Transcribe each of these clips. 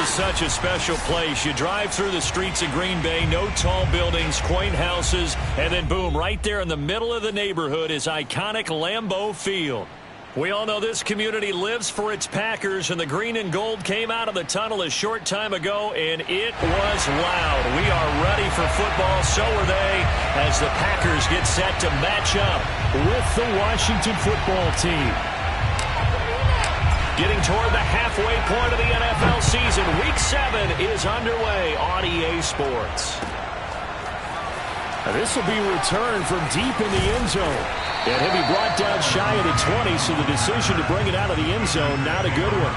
is such a special place. You drive through the streets of Green Bay, no tall buildings, quaint houses, and then boom, right there in the middle of the neighborhood is iconic Lambeau Field. We all know this community lives for its Packers, and the green and gold came out of the tunnel a short time ago, and it was loud. We are ready for football, so are they, as the Packers get set to match up with the Washington football team. Getting toward the halfway point of the NFL season, Week 7 is underway on EA Sports. This will be returned from deep in the end zone. And he'll be brought down shy of the 20, so the decision to bring it out of the end zone, not a good one.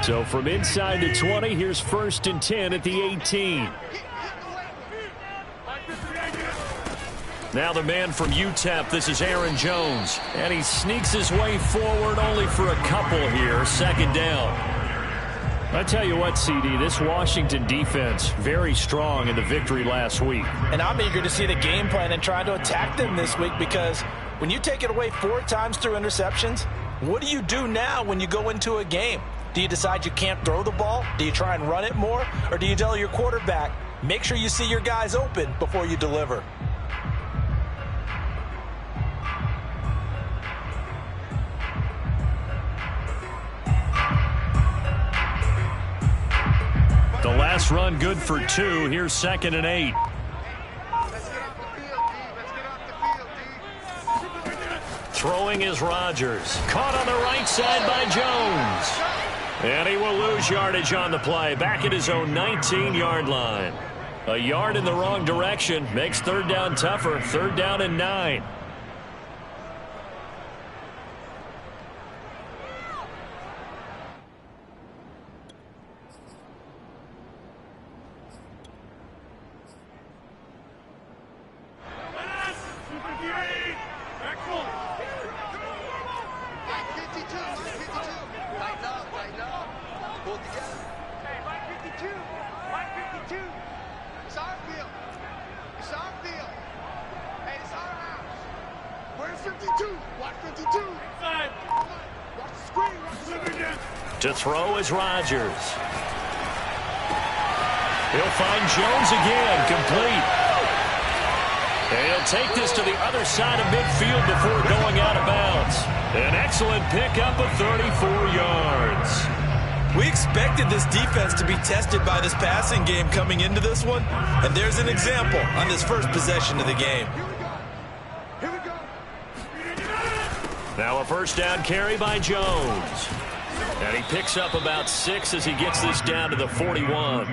So from inside the 20, here's 1st and 10 at the 18. Now the man from UTEP, this is Aaron Jones. And he sneaks his way forward only for a couple here, 2nd down. I tell you what, CD, this Washington defense, very strong in the victory last week. And I'm eager to see the game plan and try to attack them this week, because when you take it away 4 times through interceptions, what do you do now when you go into a game? Do you decide you can't throw the ball? Do you try and run it more? Or do you tell your quarterback, make sure you see your guys open before you deliver? The last run good for 2. Here's 2nd and 8. Throwing is Rodgers. Caught on the right side by Jones. And he will lose yardage on the play. Back at his own 19-yard line. A yard in the wrong direction makes 3rd down tougher. 3rd down and 9. To throw is Rodgers. He'll find Jones again, complete. And he'll take this to the other side of midfield before going out of bounds. An excellent pickup of 34 yards. We expected this defense to be tested by this passing game coming into this one, and there's an example on this first possession of the game. Here we go. Now a 1st down carry by Jones. And he picks up about 6 as he gets this down to the 41.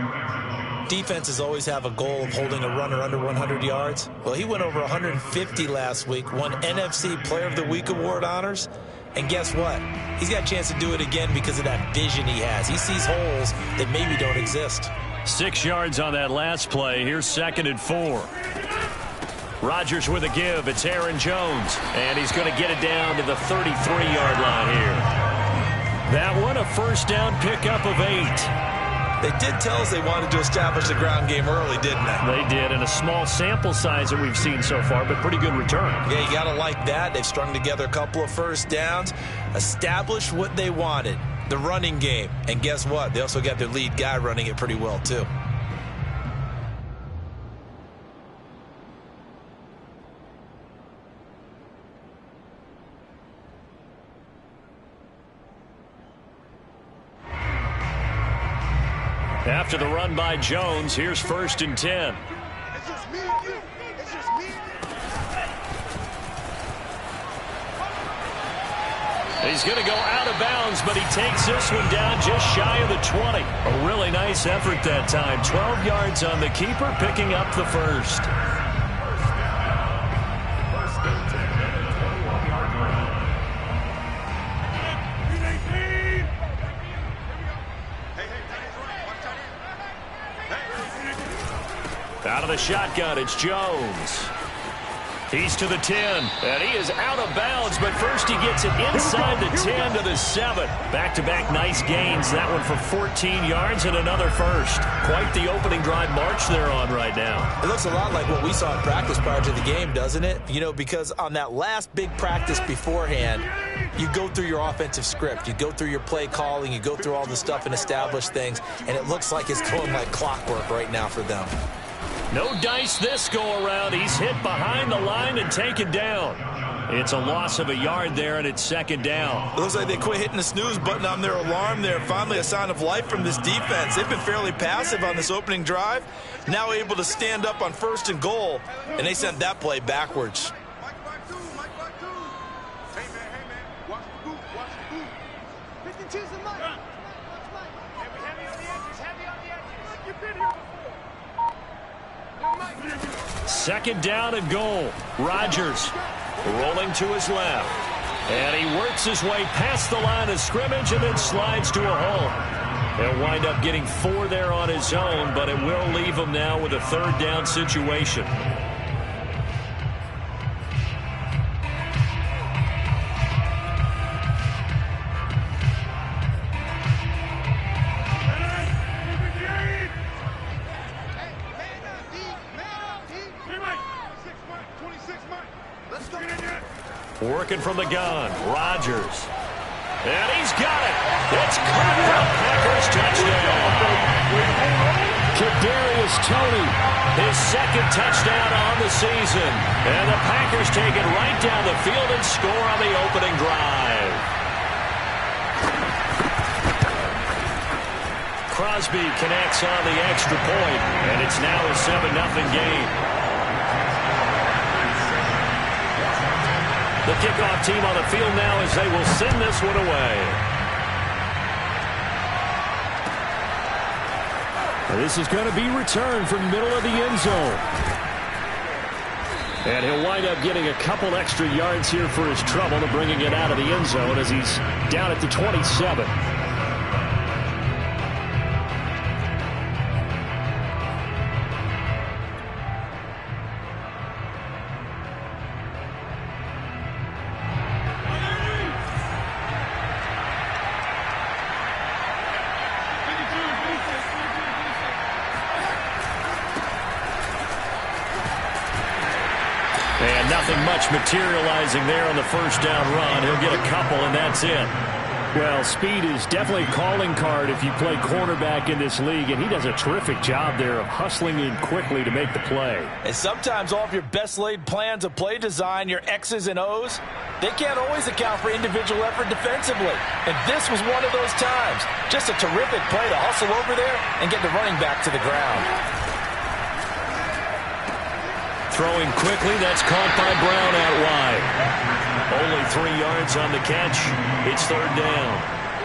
Defenses always have a goal of holding a runner under 100 yards. Well, he went over 150 last week, won NFC Player of the Week award honors. And guess what? He's got a chance to do it again because of that vision he has. He sees holes that maybe don't exist. 6 yards on that last play. Here's 2nd and 4. Rodgers with a give. It's Aaron Jones. And he's going to get it down to the 33-yard line here. That one, a 1st down pickup of 8. They did tell us they wanted to establish the ground game early, didn't they? They did, and a small sample size that we've seen so far, but pretty good return. Yeah, you got to like that. They've strung together a couple of 1st downs, established what they wanted, the running game. And guess what? They also got their lead guy running it pretty well, too. After the run by Jones, here's 1st and 10. It's just me and you. It's just me and you. He's going to go out of bounds, but he takes this one down just shy of the 20. A really nice effort that time. 12 yards on the keeper, picking up the 1st. Out of the shotgun, it's Jones. He's to the 10, and he is out of bounds, but first he gets it inside the 10 to the 7. Back-to-back nice gains, that one for 14 yards and another first. Quite the opening drive march they're on right now. It looks a lot like what we saw in practice prior to the game, doesn't it? You know, because on that last big practice beforehand, you go through your offensive script, you go through your play calling, you go through all the stuff and establish things, and it looks like it's going like clockwork right now for them. No dice this go-around. He's hit behind the line and taken down. It's a loss of a yard there, and it's second down. It looks like they quit hitting the snooze button on their alarm there. Finally a sign of life from this defense. They've been fairly passive on this opening drive. Now able to stand up on 1st and goal, and they sent that play backwards. Hey, man. Watch the boot. Watch the boot. 52's the mic. Heavy on the edges. Heavy on the edges. You've been here before. Second down and goal. Rodgers rolling to his left. And he works his way past the line of scrimmage and then slides to a hole. He'll wind up getting 4 there on his own, but it will leave him now with a 3rd down situation. Working from the gun, Rodgers. And he's got it. It's caught for a Packers touchdown. Kadarius Toney, his 2nd touchdown on the season. And the Packers take it right down the field and score on the opening drive. Crosby connects on the extra point, and it's now a 7-0 game. The kickoff team on the field now as they will send this one away. This is going to be returned from the middle of the end zone. And he'll wind up getting a couple extra yards here for his trouble to bringing it out of the end zone as he's down at the 27. And nothing much materializing there on the 1st down run. He'll get a couple, and that's it. Well, speed is definitely a calling card if you play cornerback in this league, and he does a terrific job there of hustling in quickly to make the play. And sometimes all of your best laid plans of play design, your X's and O's, they can't always account for individual effort defensively. And this was one of those times. Just a terrific play to hustle over there and get the running back to the ground. Throwing quickly, that's caught by Brown out wide. Only 3 yards on the catch. It's 3rd down.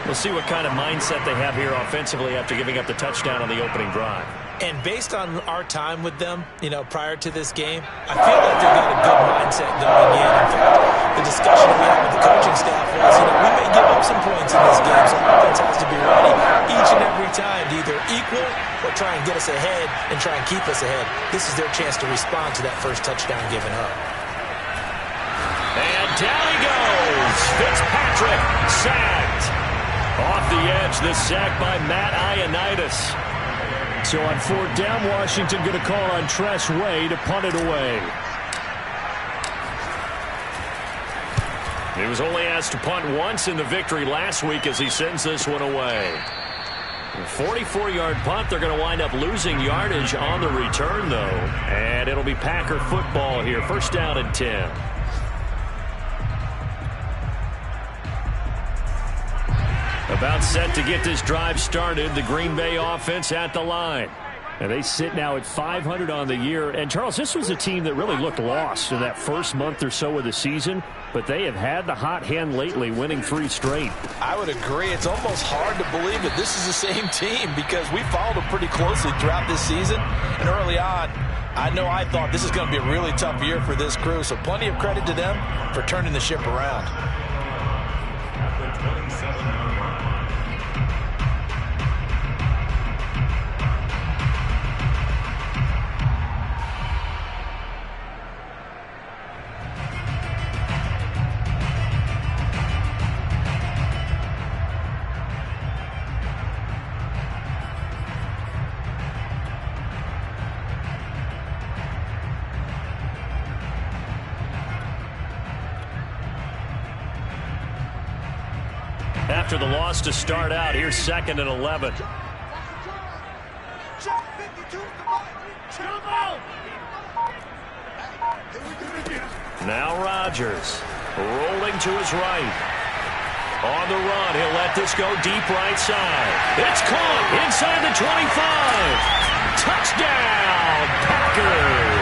We'll see what kind of mindset they have here offensively after giving up the touchdown on the opening drive. And based on our time with them, you know, prior to this game, I feel like they've got a good mindset going in. In fact, the discussion we had with the coaching staff was, you know, we may give up some points in this game, so offense has to be ready each and every time to either equal or try and get us ahead and try and keep us ahead. This is their chance to respond to that first touchdown given up. And down he goes. Fitzpatrick sacked. Off the edge, the sack by Matt Ioannidis. So on 4th down, Washington going to call on Tress Way to punt it away. He was only asked to punt once in the victory last week as he sends this one away. A 44-yard punt. They're going to wind up losing yardage on the return, though. And it'll be Packer football here. 1st down and 10. About set to get this drive started. The Green Bay offense at the line. And they sit now at 500 on the year. And, Charles, this was a team that really looked lost in that first month or so of the season. But they have had the hot hand lately, winning 3 straight. I would agree. It's almost hard to believe that this is the same team because we followed them pretty closely throughout this season. And early on, I know I thought this is going to be a really tough year for this crew. So plenty of credit to them for turning the ship around. after the loss to start out. Here's 2nd and 11. Now Rodgers rolling to his right. On the run, he'll let this go deep right side. It's caught inside the 25. Touchdown, Packers.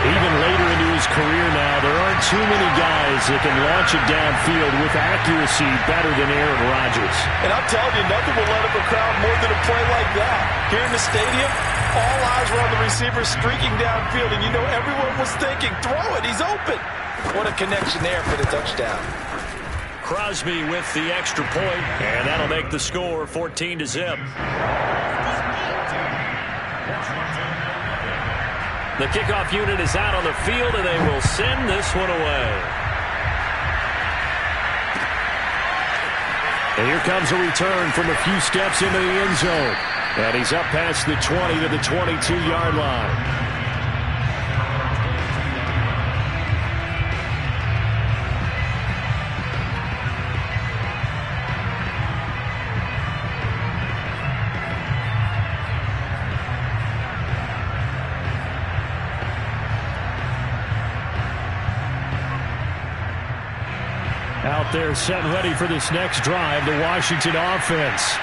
Even later into his career now, there aren't too many guys that can launch it downfield with accuracy better than Aaron Rodgers. And I'm telling you, nothing will let up a crowd more than a play like that. Here in the stadium, all eyes were on the receiver streaking downfield, and you know everyone was thinking, throw it, he's open. What a connection there for the touchdown. Crosby with the extra point, and that'll make the score 14-0. The kickoff unit is out on the field, and they will send this one away. And here comes a return from a few steps into the end zone. And he's up past the 20 to the 22-yard line. Out there set ready for this next drive, the Washington offense.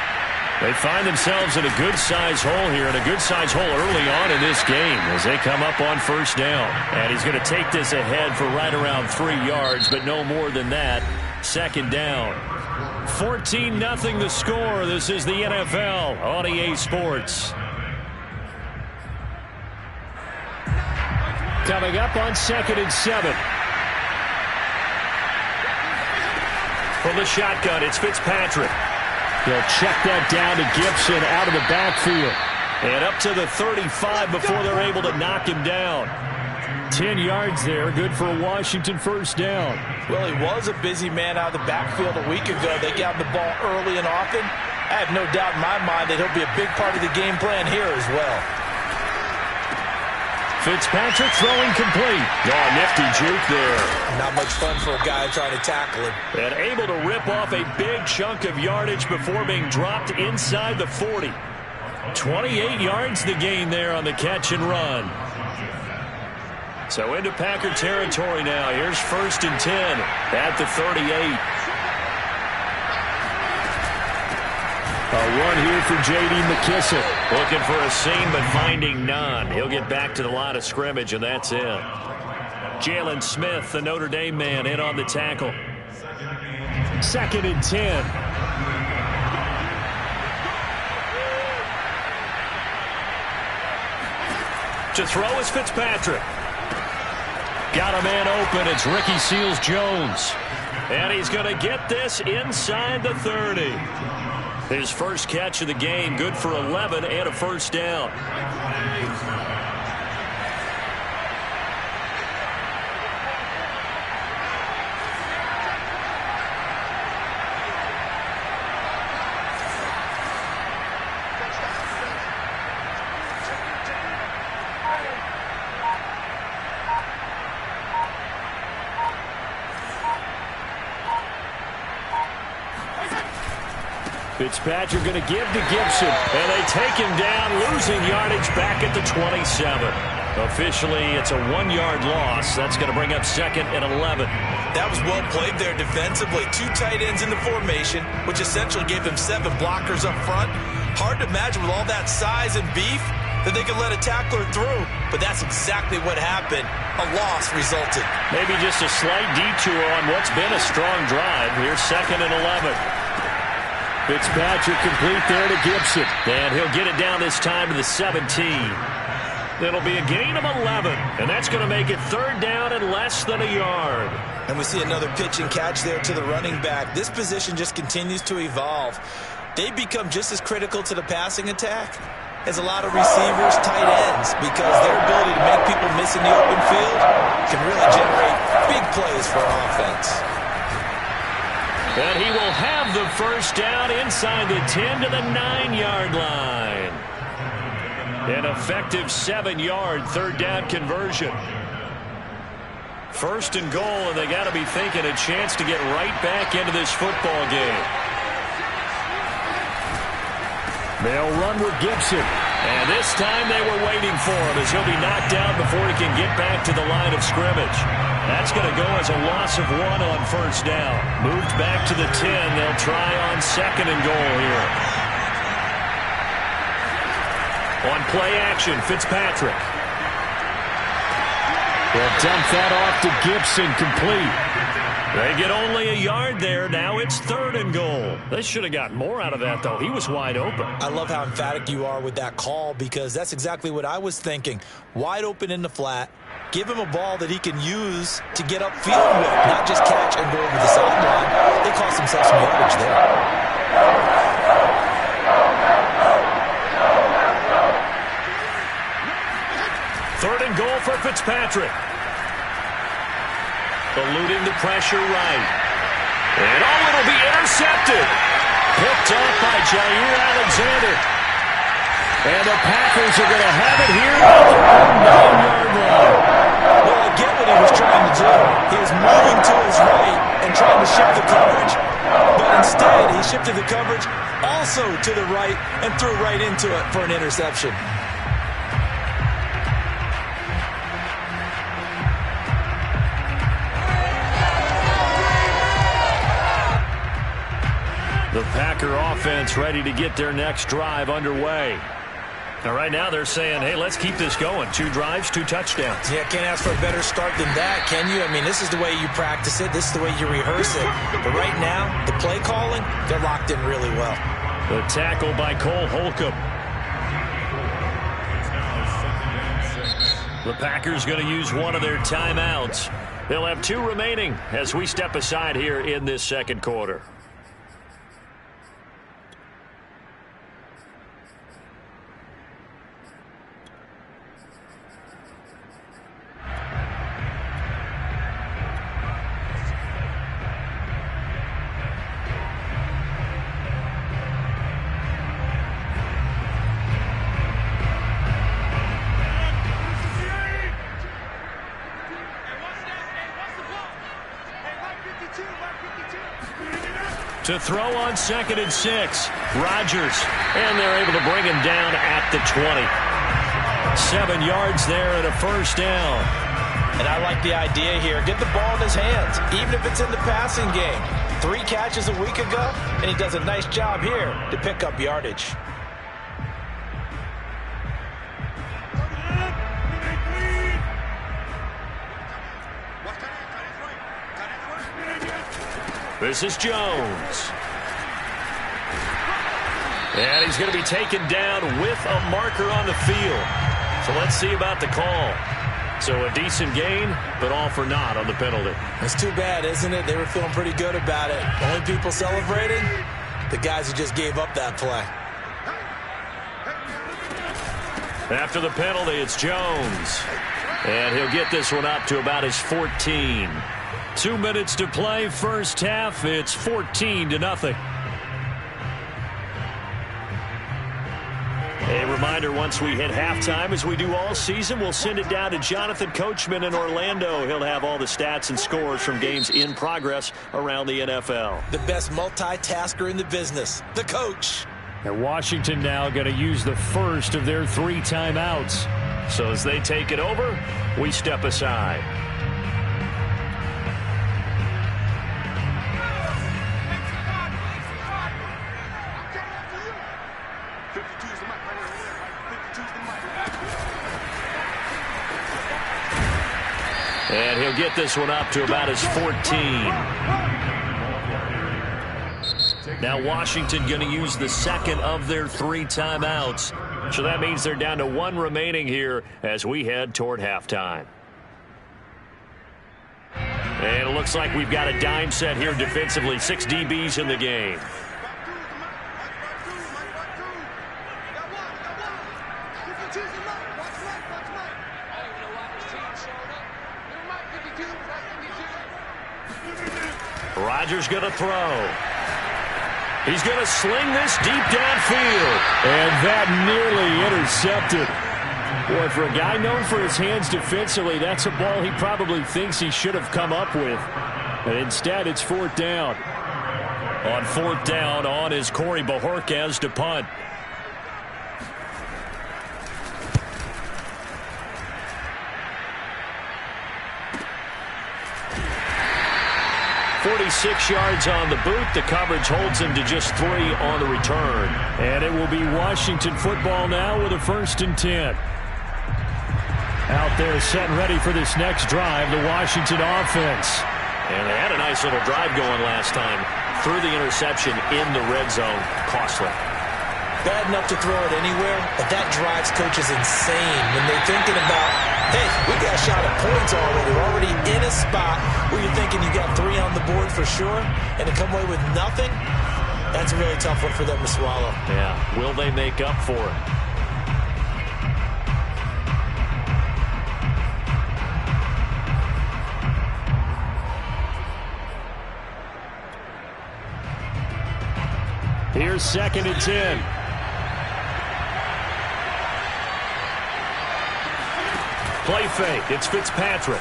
They find themselves in a good-sized hole here, and a good-sized hole early on in this game as they come up on first down. And he's going to take this ahead for right around 3 yards, but no more than that. 2nd down. 14-0 the score. This is the NFL on EA Sports. Coming up on 2nd and 7. From the shotgun, it's Fitzpatrick. He'll check that down to Gibson out of the backfield. And up to the 35 before they're able to knock him down. 10 yards there, good for a Washington first down. Well, he was a busy man out of the backfield a week ago. They got the ball early and often. I have no doubt in my mind that he'll be a big part of the game plan here as well. Fitzpatrick throwing complete. Oh, nifty juke there. Not much fun for a guy trying to tackle him. And able to rip off a big chunk of yardage before being dropped inside the 40. 28 yards the gain there on the catch and run. So into Packer territory now. Here's 1st and 10 at the 38. A run here for J.D. McKissic. Looking for a seam, but finding none. He'll get back to the line of scrimmage, and that's it. Jalen Smith, the Notre Dame man, in on the tackle. 2nd and 10. To throw is Fitzpatrick. Got a man open. It's Ricky Seals-Jones. And he's going to get this inside the 30. His first catch of the game, good for 11 and a first down. Fitzpatrick going to give to Gibson, and they take him down, losing yardage back at the 27. Officially, it's a 1-yard loss. That's going to bring up 2nd and 11. That was well played there defensively. 2 tight ends in the formation, which essentially gave them 7 blockers up front. Hard to imagine with all that size and beef that they could let a tackler through, but that's exactly what happened. A loss resulted. Maybe just a slight detour on what's been a strong drive. Here's 2nd and 11. Fitzpatrick complete there to Gibson. And he'll get it down this time to the 17. It'll be a gain of 11. And that's going to make it 3rd down and less than a yard. And we see another pitch and catch there to the running back. This position just continues to evolve. They become just as critical to the passing attack as a lot of receivers, tight ends, because their ability to make people miss in the open field can really generate big plays for an offense. And he will have the first down inside the 10 to the 9-yard line. An effective 7-yard 3rd down conversion. First and goal, and they got to be thinking a chance to get right back into this football game. They'll run with Gibson. And this time they were waiting for him as he'll be knocked down before he can get back to the line of scrimmage. That's going to go as a loss of 1 on first down. Moved back to the 10. They'll try on second and goal here. On play action, Fitzpatrick. They'll dump that off to Gibson, complete. They get only a yard there. Now it's 3rd and goal. They should have gotten more out of that, though. He was wide open. I love how emphatic you are with that call because that's exactly what I was thinking. Wide open in the flat. Give him a ball that he can use to get upfield with, not just catch and go over the sideline. They cost themselves some yardage there. 3rd and goal for Fitzpatrick. Eluding the pressure right. And it'll be intercepted. Picked up by Jair Alexander. And the Packers are going to have it here at their own 9-yard line. Well, I get what he was trying to do. He was moving to his right and trying to shift the coverage. But instead, he shifted the coverage also to the right and threw right into it for an interception. The Packer offense ready to get their next drive underway. Now, right now they're saying, hey, let's keep this going. 2 drives, 2 touchdowns. Yeah, can't ask for a better start than that, can you? I mean, this is the way you practice it. This is the way you rehearse it. But right now, the play calling, they're locked in really well. The tackle by Cole Holcomb. The Packers going to use one of their timeouts. They'll have 2 remaining as we step aside here in this second quarter. To throw on 2nd and 6. Rodgers. And they're able to bring him down at the 20. 7 yards there and a first down. And I like the idea here. Get the ball in his hands, even if it's in the passing game. 3 catches a week ago, and he does a nice job here to pick up yardage. This is Jones. And he's going to be taken down with a marker on the field. So let's see about the call. So a decent gain, but all for naught on the penalty. It's too bad, isn't it? They were feeling pretty good about it. Only people celebrating, the guys who just gave up that play. After the penalty, it's Jones. And he'll get this one up to about his 14. 2 minutes to play, first half. It's 14-0. A reminder, once we hit halftime, as we do all season, we'll send it down to Jonathan Coachman in Orlando. He'll have all the stats and scores from games in progress around the NFL. The best multitasker in the business, the coach. And Washington now going to use the first of their 3 timeouts. So as they take it over, we step aside. And he'll get this one up to about his 14. Now Washington going to use the second of their 3 timeouts. So that means they're down to 1 remaining here as we head toward halftime. And it looks like we've got a dime set here defensively. 6 DBs in the game. Rodgers going to throw. He's going to sling this deep downfield. And that nearly intercepted. Boy, for a guy known for his hands defensively, that's a ball he probably thinks he should have come up with. And instead, it's fourth down. On fourth down, on is Corey Bojorquez to punt. 46 yards on the boot. The coverage holds him to just 3 on the return. And it will be Washington football now with a 1st and 10. Out there set and ready for this next drive, the Washington offense. And they had a nice little drive going last time. Threw the interception in the red zone. Costly. Bad enough to throw it anywhere, but that drives coaches insane when they're thinking about, hey, we got a shot at points already. We're already in a spot where you're thinking you got 3 on the board for sure, and to come away with nothing, that's a really tough one for them to swallow. Yeah, will they make up for it? Here's 2nd and 10. Play fake. It's Fitzpatrick.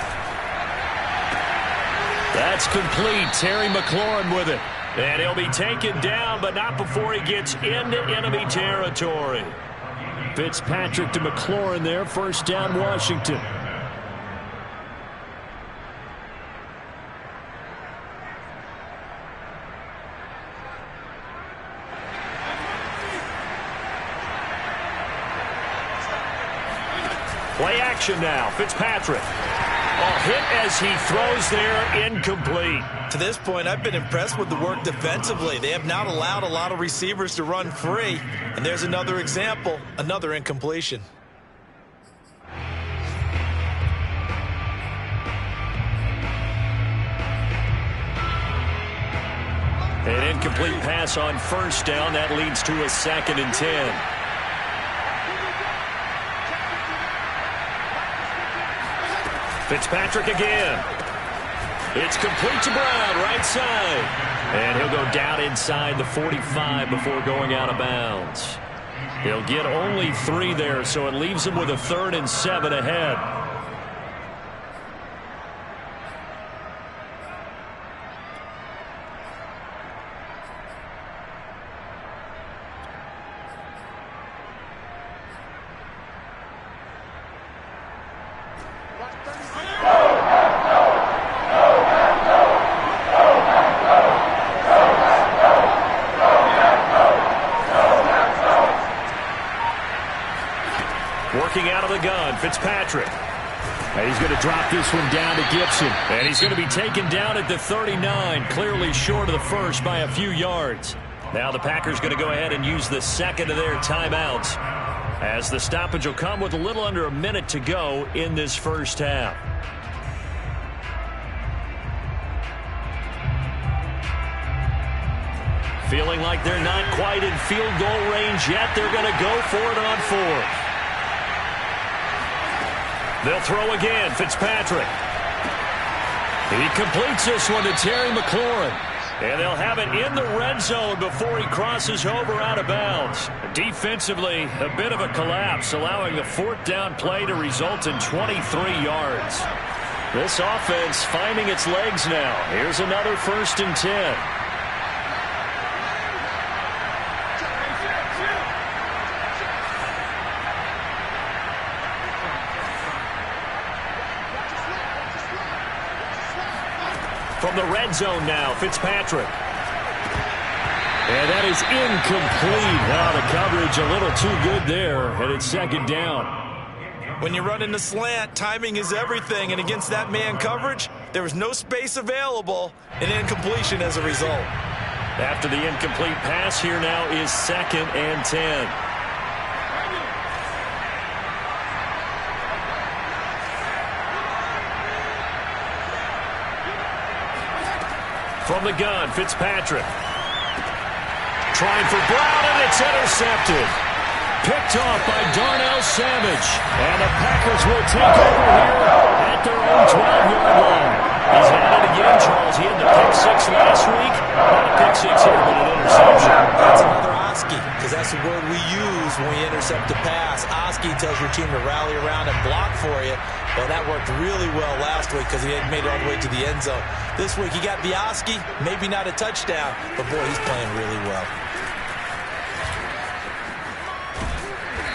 That's complete. Terry McLaurin with it. And he'll be taken down, but not before he gets into enemy territory. Fitzpatrick to McLaurin there. 1st down, Washington. Play action now. Fitzpatrick. Hit as he throws there, incomplete. To this point, I've been impressed with the work defensively. They have not allowed a lot of receivers to run free. And there's another example, another incompletion. An incomplete pass on 1st down. That leads to a 2nd and 10. Fitzpatrick again. It's complete to Brown, right side. And he'll go down inside the 45 before going out of bounds. He'll get only 3 there, so it leaves him with a 3rd and 7 ahead. Working out of the gun, Fitzpatrick. And he's going to drop this one down to Gibson. And he's going to be taken down at the 39, clearly short of the 1st by a few yards. Now the Packers going to go ahead and use the 2nd of their timeouts, as the stoppage will come with a little under a minute to go in this 1st half. Feeling like they're not quite in field goal range yet. They're going to go for it on 4th. They'll throw again. Fitzpatrick. He completes this one to Terry McLaurin. And they'll have it in the red zone before he crosses over out of bounds. Defensively, a bit of a collapse, allowing the 4th down play to result in 23 yards. This offense finding its legs now. Here's another 1st and 10. From the red zone now, Fitzpatrick. And that is incomplete. The coverage a little too good there, and it's 2nd down. When you run in the slant, timing is everything, and against that man coverage, there was no space available, and incompletion as a result. After the incomplete pass, here now is 2nd and 10. From the gun, Fitzpatrick. Trying for Brown, and it's intercepted. Picked off by Darnell Savage. And the Packers will take over here at their own 12-yard line. He's at it again, Charles. He had the pick 6 last week. Not a pick 6 here, but an interception. That's another Oski, because that's the word we use when we intercept a pass. Oski tells your team to rally around and block for you. Well, that worked really well last week because he had made it all the way to the end zone. This week, he got Oski, maybe not a touchdown, but boy, he's playing really well.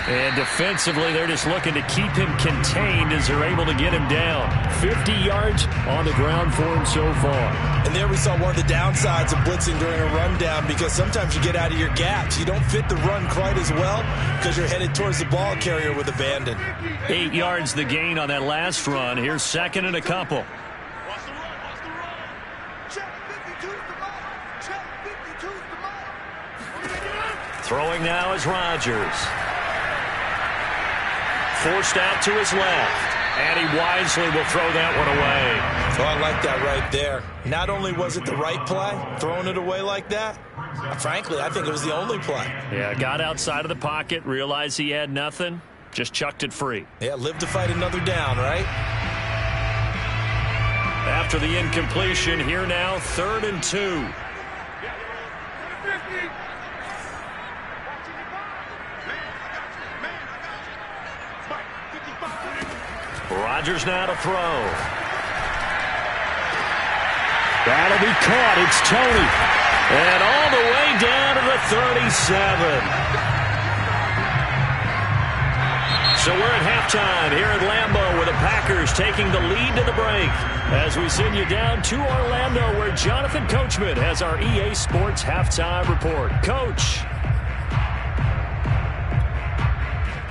And defensively, they're just looking to keep him contained as they're able to get him down. 50 yards on the ground for him so far. And there we saw one of the downsides of blitzing during a rundown, because sometimes you get out of your gaps. You don't fit the run quite as well because you're headed towards the ball carrier with abandon. 8 yards the gain on that last run. Here's second and a couple. Watch the run, watch the run. Check 52's the ball. Check 52's the ball. Throwing now is Rodgers. Forced out to his left. And he wisely will throw that one away. So I like that right there. Not only was it the right play, throwing it away like that, frankly, I think it was the only play. Yeah, got outside of the pocket, realized he had nothing, just chucked it free. Yeah, live to fight another down, right? After the incompletion, here now, 3rd and 2. Rodgers now to throw. That'll be caught. It's Tony. And all the way down to the 37. So we're at halftime here at Lambeau with the Packers taking the lead to the break. As we send you down to Orlando where Jonathan Coachman has our EA Sports halftime report. Coach.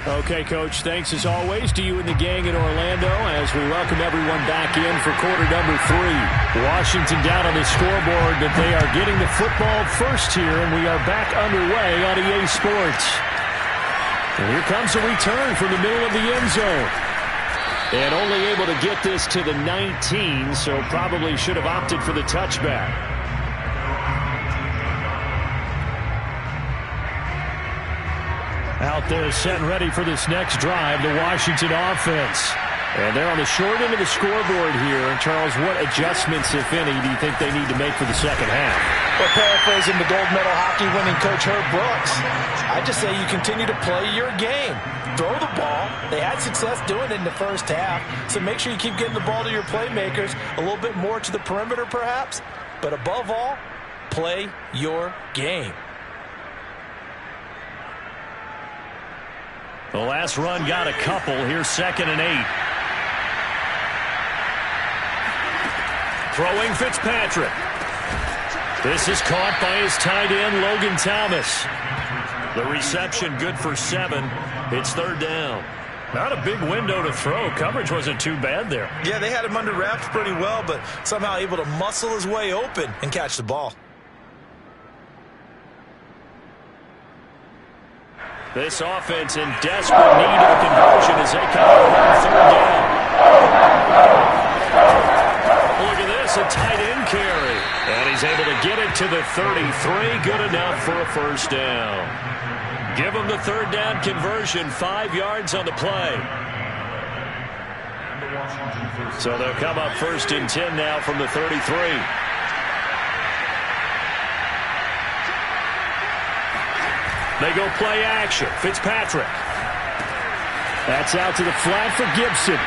Okay, Coach, thanks as always to you and the gang in Orlando as we welcome everyone back in for quarter number 3. Washington down on the scoreboard, but they are getting the football first here, and we are back underway on EA Sports. And here comes a return from the middle of the end zone. And only able to get this to the 19, so probably should have opted for the touchback. Out there set and ready for this next drive, the Washington offense. And they're on the short end of the scoreboard here. Charles, what adjustments, if any, do you think they need to make for the second half? Well, paraphrasing the gold medal hockey winning coach Herb Brooks, I just say you continue to play your game. Throw the ball. They had success doing it in the first half, so make sure you keep getting the ball to your playmakers, a little bit more to the perimeter perhaps, but above all, play your game. The last run got a couple. Here's 2nd and 8. Throwing Fitzpatrick. This is caught by his tight end, Logan Thomas. The reception good for 7. It's 3rd down. Not a big window to throw. Coverage wasn't too bad there. Yeah, they had him under wraps pretty well, but somehow able to muscle his way open and catch the ball. This offense in desperate need of a conversion as they come up on 3rd down. Look at this, a tight end carry. And he's able to get it to the 33. Good enough for a first down. Give him the 3rd down conversion, 5 yards on the play. So they'll come up 1st and 10 now from the 33. They go play action. Fitzpatrick. That's out to the flat for Gibson.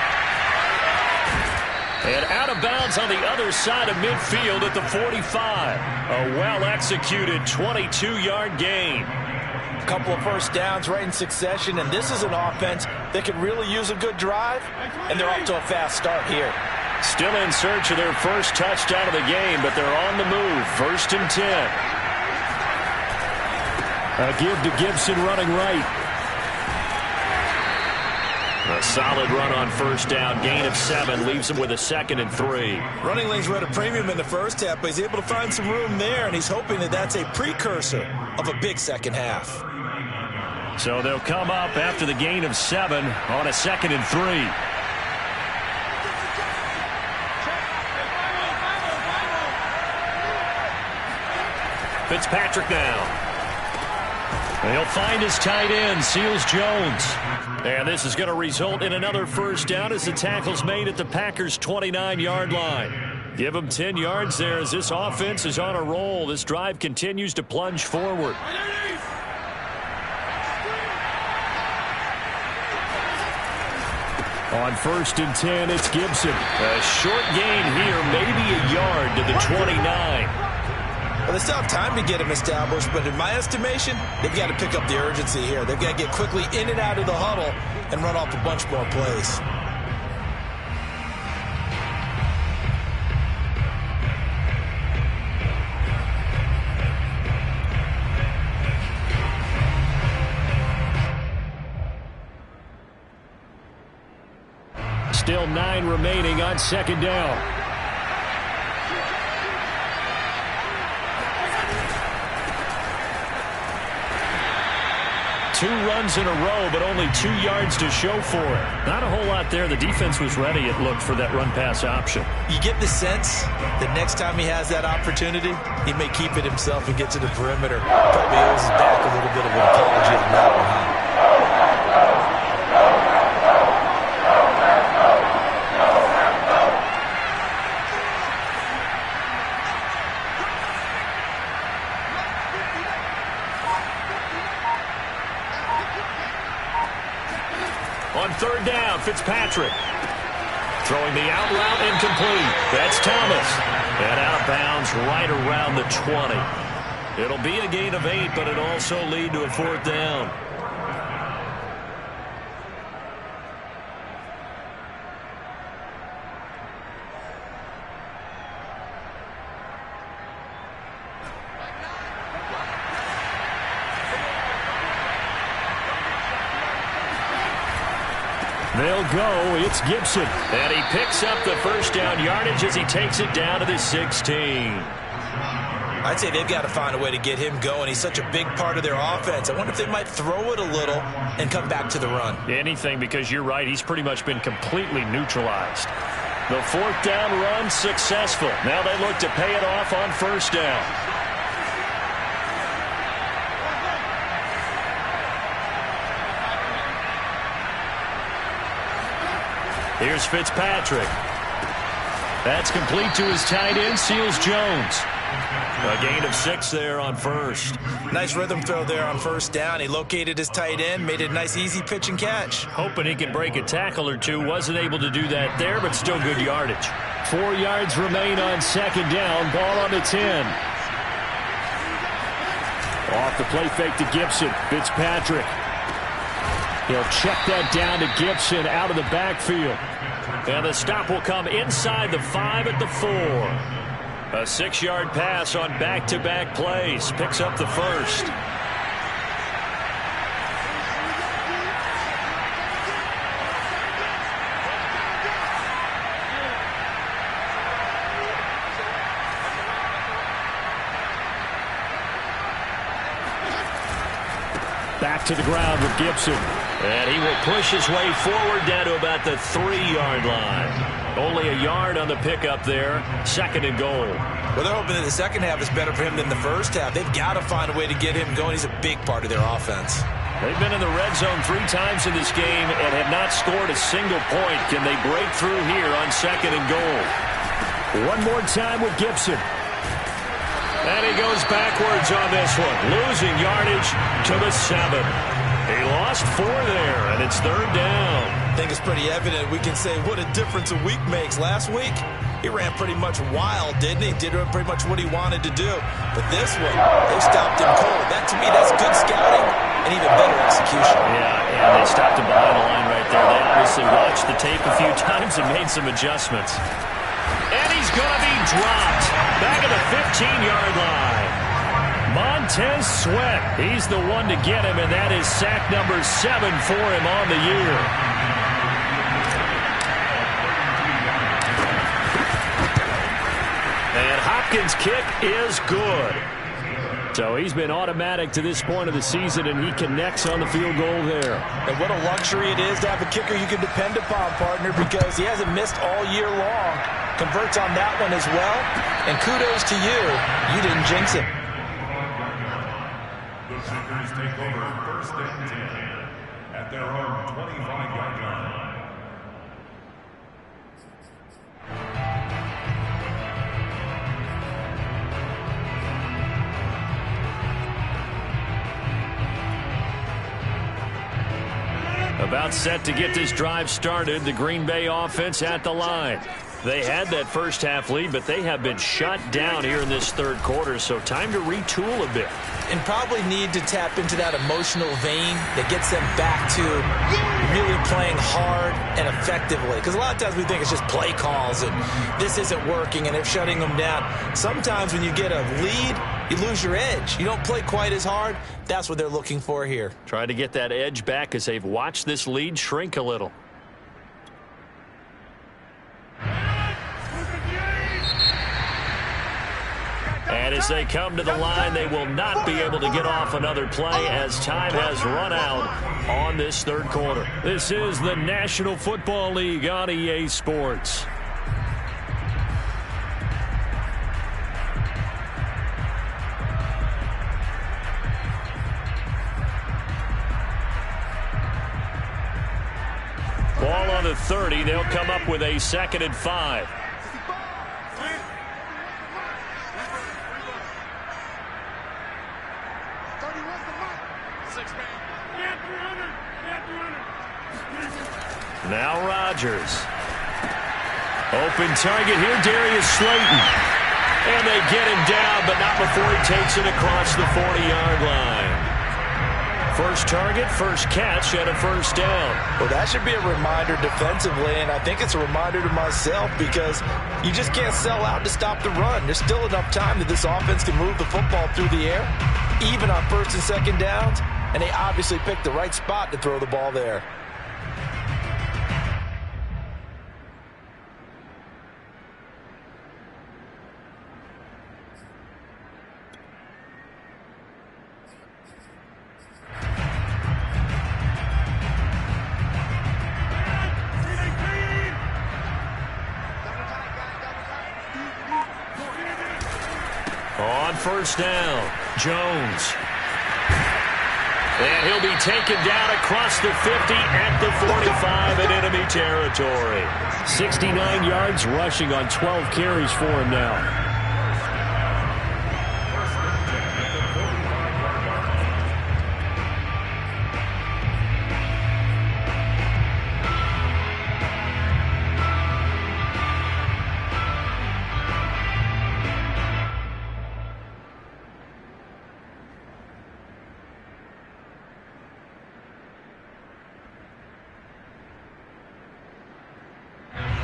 And out of bounds on the other side of midfield at the 45. A well-executed 22-yard gain. A couple of first downs right in succession, and this is an offense that could really use a good drive, and they're off to a fast start here. Still in search of their first touchdown of the game, but they're on the move. 1st and 10. A give to Gibson running right. A solid run on 1st down. Gain of 7 leaves him with a 2nd and 3. Running lanes were at a premium in the first half, but he's able to find some room there, and he's hoping that that's a precursor of a big second half. So they'll come up after the gain of 7 on a 2nd and 3. Fitzpatrick now. He'll find his tight end, Seals Jones. And this is going to result in another first down as the tackle's made at the Packers' 29-yard line. Give them 10 yards there as this offense is on a roll. This drive continues to plunge forward. On 1st and 10, it's Gibson. A short gain here, maybe a yard to the 29. Well, they still have time to get him established, but in my estimation, they've got to pick up the urgency here. They've got to get quickly in and out of the huddle and run off a bunch more plays. Still 9 remaining on 2nd down. Two runs in a row, but only 2 yards to show for it. Not a whole lot there. The defense was ready, it looked, for that run-pass option. You get the sense that next time he has that opportunity, he may keep it himself and get to the perimeter. Probably owes his back a little bit of an apology on that one, huh? On 3rd down, Fitzpatrick. Throwing the out route incomplete. That's Thomas. And out of bounds right around the 20. It'll be a gain of 8, but it'll also lead to a 4th down. They'll go. It's Gibson. And he picks up the 1st down yardage as he takes it down to the 16. I'd say they've got to find a way to get him going. He's such a big part of their offense. I wonder if they might throw it a little and come back to the run. Anything, because you're right. He's pretty much been completely neutralized. The 4th down run successful. Now they look to pay it off on 1st down. Here's Fitzpatrick. That's complete to his tight end, Seals Jones. A gain of 6 there on 1st. Nice rhythm throw there on 1st down. He located his tight end, made it a nice easy pitch and catch. Hoping he could break a tackle or two. Wasn't able to do that there, but still good yardage. 4 yards remain on 2nd down. Ball on the 10. Off the play fake to Gibson. Fitzpatrick. He'll check that down to Gibson out of the backfield. And the stop will come inside the 5 at the 4. A 6-yard pass on back-to-back plays. Picks up the 1st. Back to the ground with Gibson. And he will push his way forward down to about the 3-yard line. Only a yard on the pickup there. 2nd and goal. Well, they're hoping that the second half is better for him than the first half. They've got to find a way to get him going. He's a big part of their offense. They've been in the red zone 3 times in this game and have not scored a single point. Can they break through here on 2nd and goal? One more time with Gibson. And he goes backwards on this one. Losing yardage to the 7. He lost 4 there, and it's 3rd down. I think it's pretty evident. We can say what a difference a week makes. Last week, he ran pretty much wild, didn't he? Did pretty much what he wanted to do. But this one, they stopped him cold. That, to me, that's good scouting and even better execution. Yeah, and they stopped him behind the line right there. They obviously watched the tape a few times and made some adjustments. And he's going to be dropped back at the 15-yard line. Montez Sweat, he's the one to get him, and that is sack number 7 for him on the year. And Hopkins' kick is good. So he's been automatic to this point of the season, and he connects on the field goal there. And what a luxury it is to have a kicker you can depend upon, partner, because he hasn't missed all year long. Converts on that one as well. And kudos to you. You didn't jinx it. The Packers take over 1st and 10 at their own 25-yard line. About About set to get this drive started. The Green Bay offense at the line. They had that first half lead, but they have been shut down here in this third quarter, so time to retool a bit. And probably need to tap into that emotional vein that gets them back to really playing hard and effectively. Because a lot of times we think it's just play calls and this isn't working and they're shutting them down. Sometimes when you get a lead, you lose your edge. You don't play quite as hard. That's what they're looking for here. Try to get that edge back as they've watched this lead shrink a little. And as they come to the line, they will not be able to get off another play as time has run out on this third quarter. This is the National Football League on EA Sports. Ball on the 30. They'll come up with a 2nd and 5. Now Rodgers. Open target here, Darius Slayton. And they get him down, but not before he takes it across the 40-yard line. First target, first catch, and a first down. Well, that should be a reminder defensively, and I think it's a reminder to myself because you just can't sell out to stop the run. There's still enough time that this offense can move the football through the air, even on first and second downs, and they obviously picked the right spot to throw the ball there. On first down, Jones. And he'll be taken down across the 50 at the 45 in enemy territory. 69 yards rushing on 12 carries for him now.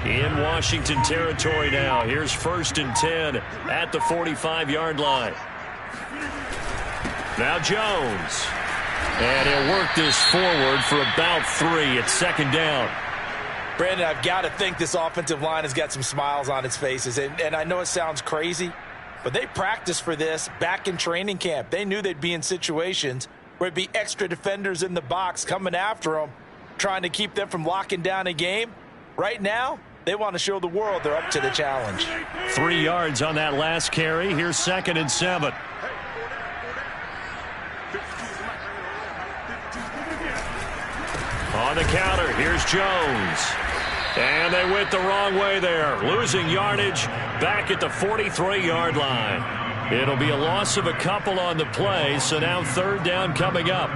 In Washington territory now. Here's 1st and 10 at the 45-yard line. Now Jones. And he'll work this forward for about 3 at 2nd down. Brandon, I've got to think this offensive line has got some smiles on its faces. And I know it sounds crazy, but they practiced for this back in training camp. They knew they'd be in situations where there'd be extra defenders in the box coming after them, trying to keep them from locking down a game. Right now, they want to show the world they're up to the challenge. 3 yards on that last carry. Here's 2nd and 7. On the counter, here's Jones. And they went the wrong way there. Losing yardage back at the 43-yard line. It'll be a loss of a couple on the play, so now 3rd down coming up.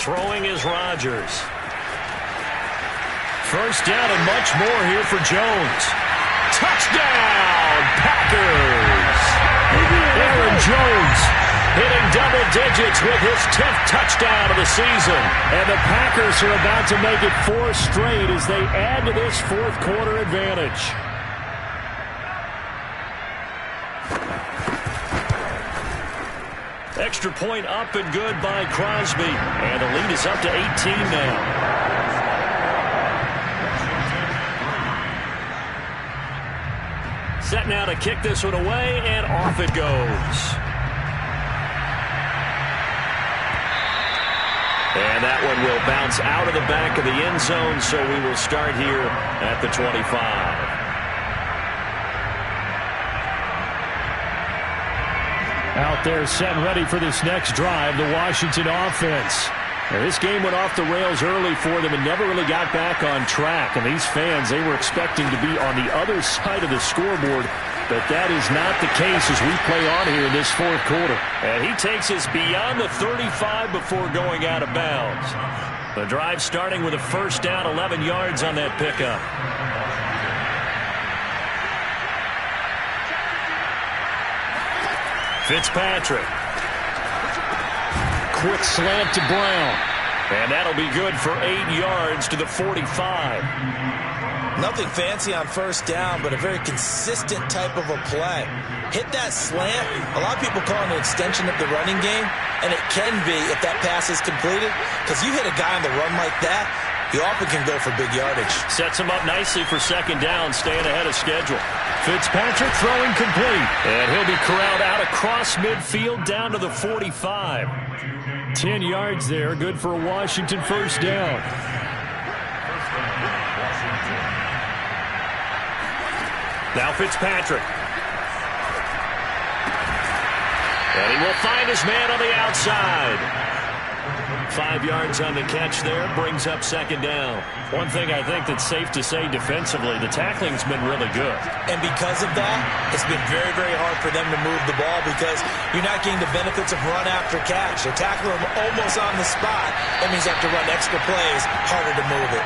Throwing is Rodgers. First down and much more here for Jones. Touchdown, Packers! Aaron Jones hitting double digits with his 10th touchdown of the season. And the Packers are about to make it 4 straight as they add to this 4th quarter advantage. Extra point up and good by Crosby. And the lead is up to 18 now. Set now to kick this one away, and off it goes. And that one will bounce out of the back of the end zone, so we will start here at the 25. Out there set and ready for this next drive, the Washington offense. Now, this game went off the rails early for them and never really got back on track. And these fans, they were expecting to be on the other side of the scoreboard. But that is not the case as we play on here in this fourth quarter. And he takes us beyond the 35 before going out of bounds. The drive starting with a first down, 11 yards on that pickup. Fitzpatrick. Quick slant to Brown. And that'll be good for 8 yards to the 45. Nothing fancy on first down, but a very consistent type of a play. Hit that slant. A lot of people call it an extension of the running game, and it can be if that pass is completed, because you hit a guy on the run like that, he often can go for big yardage. Sets him up nicely for second down, staying ahead of schedule. Fitzpatrick throwing complete, and he'll be corralled out across midfield down to the 45. 10 yards there, good for a Washington first down. Now Fitzpatrick. And he will find his man on the outside. 5 yards on the catch there, brings up second down. One thing I think that's safe to say defensively, the tackling's been really good. And because of that, it's been very, very hard for them to move the ball because you're not getting the benefits of run after catch. They're tackling them almost on the spot. That means they have to run extra plays, harder to move it.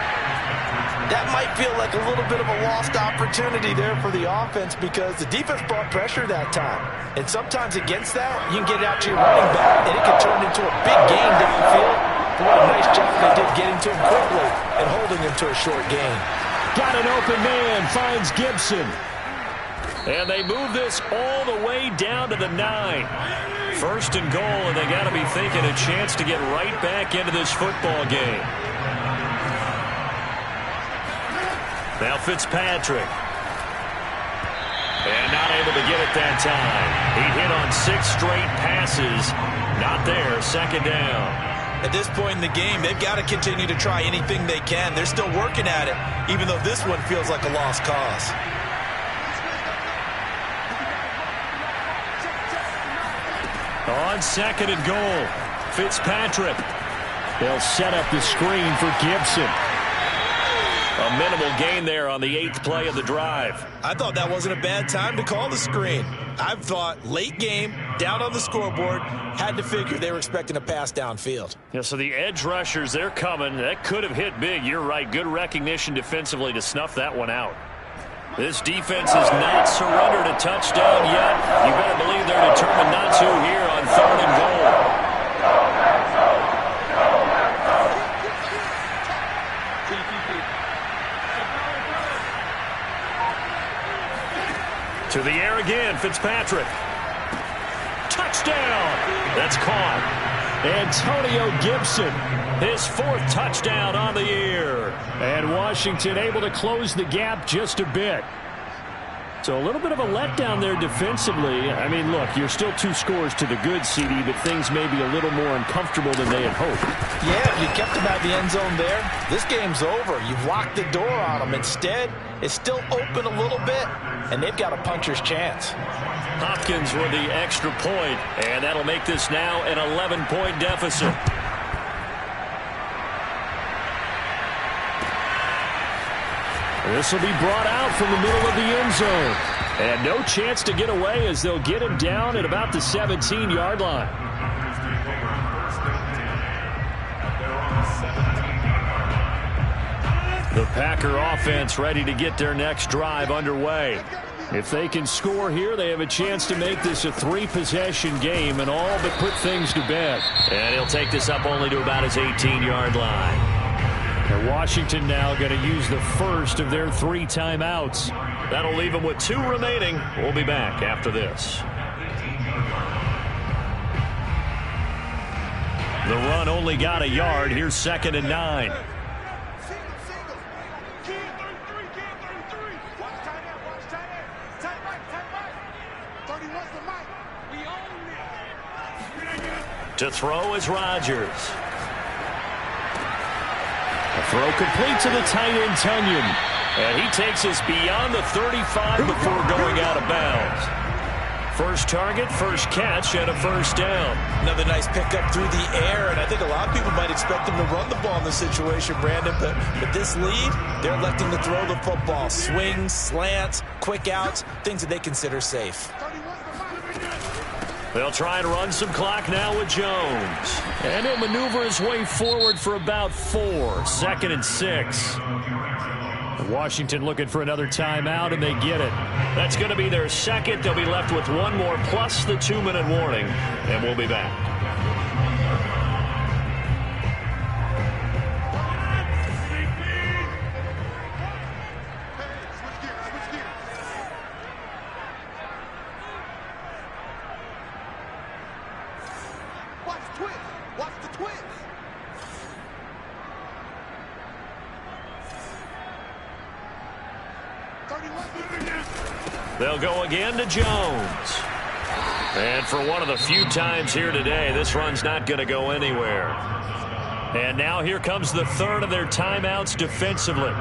That might feel like a little bit of a lost opportunity there for the offense because the defense brought pressure that time. And sometimes against that, you can get it out to your running back, and it can turn into a big gain downfield. But what a nice job they did getting to him quickly and holding him to a short gain. Got an open man, finds Gibson. And they move this all the way down to the 9. First and goal, and they got to be thinking a chance to get right back into this football game. Now Fitzpatrick. And not able to get it that time. He hit on 6 straight passes. Not there, second down. At this point in the game, they've got to continue to try anything they can. They're still working at it, even though this one feels like a lost cause. On second and goal, Fitzpatrick. They'll set up the screen for Gibson. A minimal gain there on the 8th play of the drive. I thought that wasn't a bad time to call the screen. I've thought late game, down on the scoreboard, had to figure they were expecting a pass downfield. Yeah, so the edge rushers, they're coming. That could have hit big. You're right. Good recognition defensively to snuff that one out. This defense has not surrendered a touchdown yet. You better believe they're determined not to here on third and goal. To the air again, Fitzpatrick. Touchdown! That's caught. Antonio Gibson. His 4th touchdown on the year. And Washington able to close the gap just a bit. So a little bit of a letdown there defensively. I mean, look, you're still 2 scores to the good, CD, but things may be a little more uncomfortable than they had hoped. Yeah, if you kept them out of the end zone there, this game's over. You've locked the door on them. Instead, it's still open a little bit, and they've got a puncher's chance. Hopkins with the extra point, and that'll make this now an 11-point deficit. This will be brought out from the middle of the end zone. And no chance to get away as they'll get him down at about the 17-yard line. The Packer offense ready to get their next drive underway. If they can score here, they have a chance to make this a 3-possession game and all but put things to bed. And he'll take this up only to about his 18-yard line. And Washington now going to use the first of their 3 timeouts. That'll leave them with 2 remaining. We'll be back after this. The run only got a yard. Here's second and 9. To throw is Rodgers. A throw complete to the tight end, Tunyon. And he takes us beyond the 35 before going out of bounds. First target, first catch, and a first down. Another nice pickup through the air, and I think a lot of people might expect them to run the ball in this situation, Brandon, but with this lead, they're electing to throw the football. Swings, slants, quick outs, things that they consider safe. They'll try and run some clock now with Jones. And he'll maneuver his way forward for about 4. 2nd and 6. Washington looking for another timeout, and they get it. That's going to be their second. They'll be left with one more plus the 2-minute warning, and we'll be back. They'll go again to Jones. And for one of the few times here today, this run's not going to go anywhere. And now here comes the third of their timeouts defensively.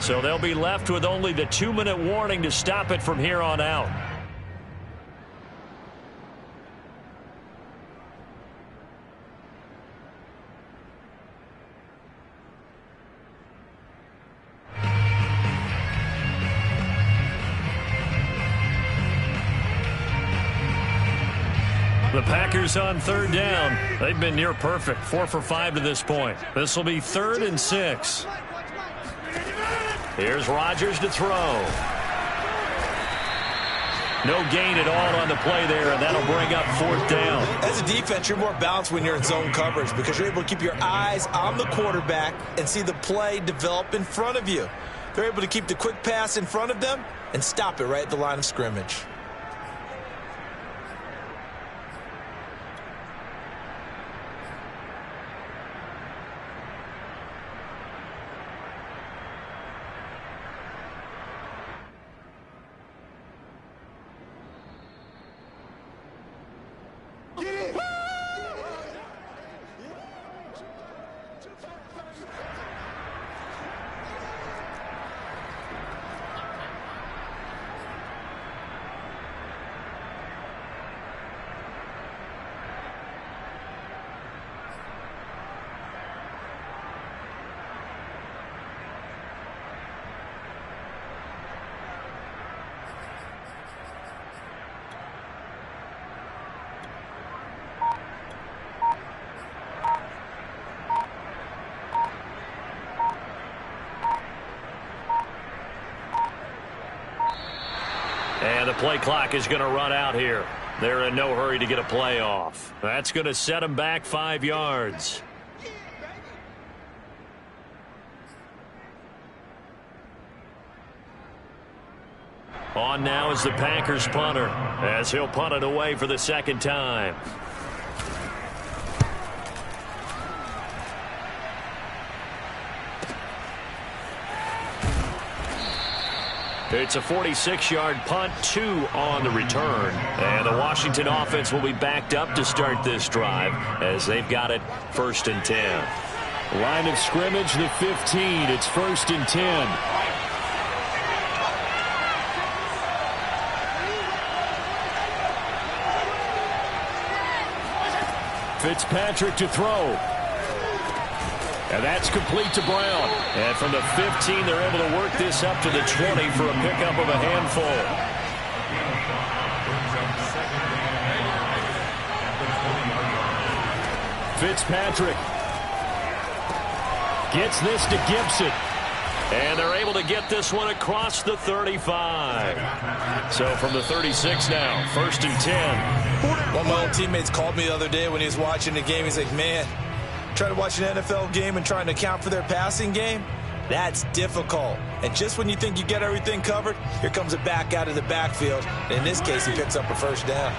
So they'll be left with only the 2-minute warning to stop it from here on out. The Packers on 3rd down. They've been near perfect. 4 for 5 to this point. This will be 3rd and 6. Here's Rodgers to throw. No gain at all on the play there, and that'll bring up 4th down. As a defense, you're more balanced when you're in zone coverage because you're able to keep your eyes on the quarterback and see the play develop in front of you. They're able to keep the quick pass in front of them and stop it right at the line of scrimmage. And the play clock is going to run out here. They're in no hurry to get a play off. That's going to set them back 5 yards. On now is the Packers punter, as he'll punt it away for the 2nd time. It's a 46-yard punt, 2 on the return. And the Washington offense will be backed up to start this drive as they've got it 1st and 10. Line of scrimmage, the 15. It's 1st and 10. Fitzpatrick to throw. And that's complete to Brown. And from the 15, they're able to work this up to the 20 for a pickup of a handful. Fitzpatrick gets this to Gibson. And they're able to get this one across the 35. So from the 36 now, 1st and 10. One of my old teammates called me the other day when he was watching the game. He's like, man, trying to watch an NFL game and trying to account for their passing game, that's difficult. And just when you think you get everything covered, here comes a back out of the backfield. And in this case, he picks up a 1st down.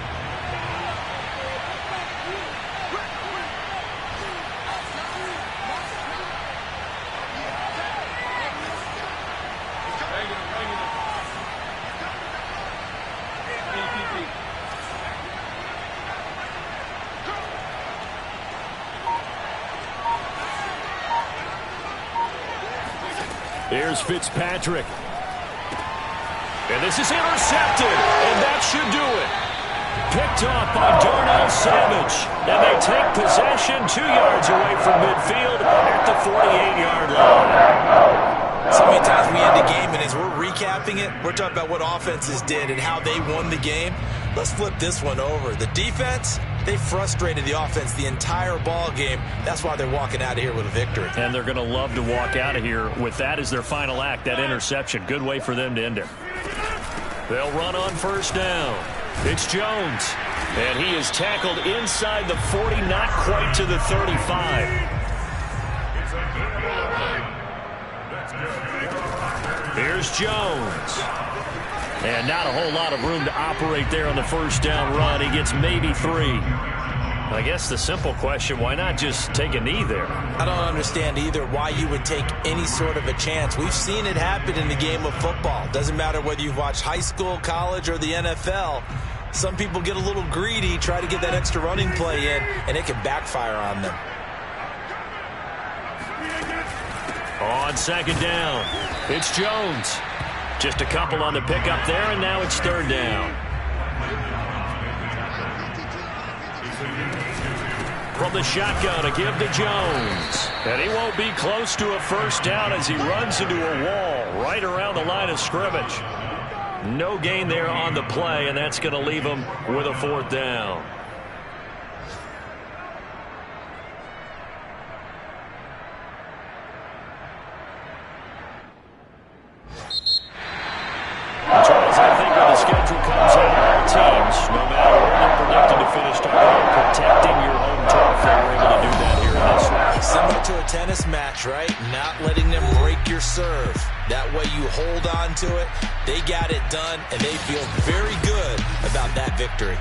Here's Fitzpatrick. And this is intercepted. And that's That should do it. Picked off by Darnell Savage. And they take possession 2 yards away from midfield at the 48-yard line. So many times we end a game, and as we're recapping it, we're talking about what offenses did and how they won the game. Let's flip this one over. The defense, they frustrated the offense the entire ball game. That's why they're walking out of here with a victory. And they're going to love to walk out of here with that as their final act, that interception. Good way for them to end it. They'll run on first down. It's Jones. And he is tackled inside the 40, not quite to the 35. Here's Jones. And not a whole lot of room to operate there on the first down run. He gets maybe 3. I guess the simple question, why not just take a knee there? I don't understand either why you would take any sort of a chance. We've seen it happen in the game of football. Doesn't matter whether you've watched high school, college, or the NFL. Some people get a little greedy, try to get that extra running play in, and it can backfire on them. On second down, it's Jones. Just a couple on the pickup there, and now it's third down. From the shotgun, a give to Jones. And he won't be close to a first down as he runs into a wall right around the line of scrimmage. No gain there on the play, and that's going to leave him with a fourth down. Charles, I think when the schedule comes out, all teams, no matter where they're predicted to finish, talking about protecting your home turf, they were able to do that here in this one. Similar to a tennis match, right? Not letting them break your serve. That way you hold on to it. They got it done, and they feel very good about that victory.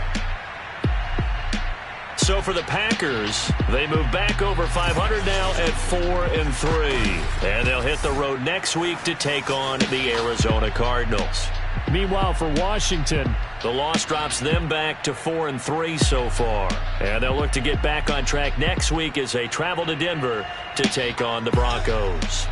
So for the Packers, they move back over 500 now at 4-3. And they'll hit the road next week to take on the Arizona Cardinals. Meanwhile, for Washington, the loss drops them back to 4-3 so far. And they'll look to get back on track next week as they travel to Denver to take on the Broncos.